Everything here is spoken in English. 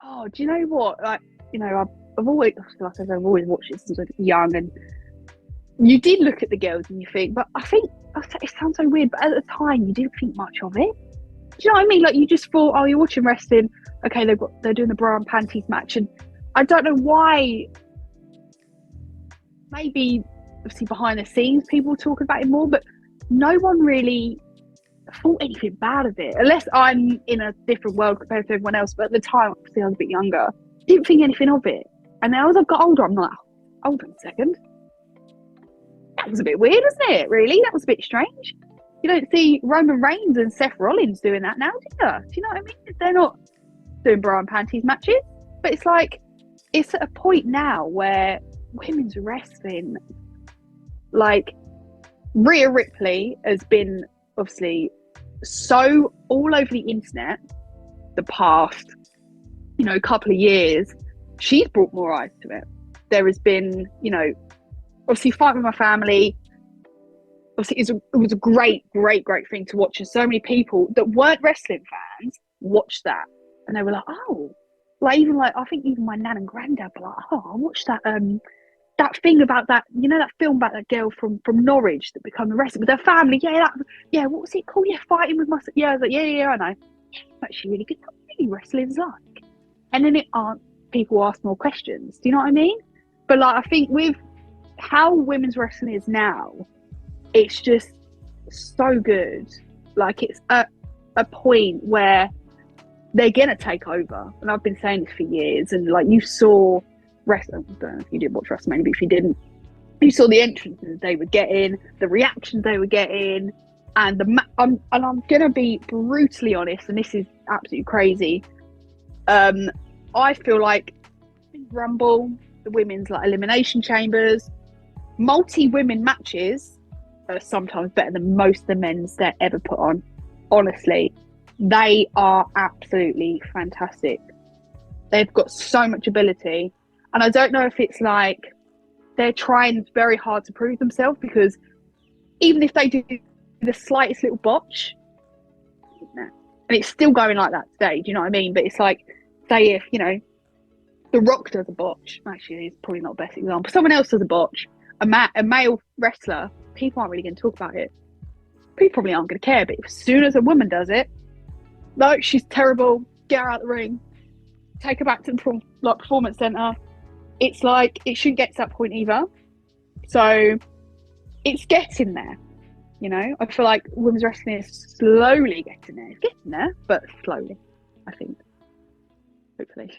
Oh, do you know what? Like, I've always, like I said, I've always watched it since I was young, and you did look at the girls and you think, but I think it sounds so weird, but at the time you didn't think much of it. Do you know what I mean? Like, you just thought, oh, you're watching wrestling. Okay, they're doing the bra and panties match, and I don't know why. Maybe obviously behind the scenes people talk about it more, but no one really thought anything bad of it, unless I'm in a different world compared to everyone else. But at the time, obviously, I was a bit younger, didn't think anything of it. And now as I've got older, I'm like, hold on a second, that was a bit weird, wasn't it? Really, that was a bit strange. You don't see Roman Reigns and Seth Rollins doing that now, do you? Do you know what I mean? They're not doing bra and panties matches, but it's like, it's at a point now where women's wrestling, like, Rhea Ripley has been obviously so all over the internet the past, couple of years. She's brought more eyes to it. There has been, obviously, Fight With My Family. Obviously, it was a great thing to watch, and so many people that weren't wrestling fans watched that, and they were like, oh, like, I think even my nan and granddad were like, oh, I watched that thing about that, that film about that girl from Norwich that became a wrestler with her family. Yeah, what was it called? Yeah, Fighting With My. Yeah, I was like, yeah, I know. Actually, really good. What really wrestling's like. And then people ask more questions. Do you know what I mean? But like, I think with how women's wrestling is now, it's just so good. Like, it's at a point where they're gonna take over, and I've been saying this for years. And like, you saw wrestling. I don't know if you did watch WrestleMania, but if you didn't, you saw the entrances they were getting, the reactions they were getting, and I'm gonna be brutally honest, and this is absolutely crazy. I feel like Rumble, the women's like elimination chambers, multi-women matches are sometimes better than most of the men's they're ever put on. Honestly, they are absolutely fantastic. They've got so much ability, and I don't know if it's like they're trying very hard to prove themselves, because even if they do the slightest little botch, and it's still going like that today, do you know what I mean? But it's like, say if, The Rock does a botch, actually he's probably not the best example, someone else does a botch, a male wrestler, people aren't really going to talk about it. People probably aren't going to care, but as soon as a woman does it, no, she's terrible, get her out of the ring, take her back to the performance center. It's like, it shouldn't get to that point either. So it's getting there. I feel like women's wrestling is slowly getting there. It's getting there, but slowly, I think. Hopefully.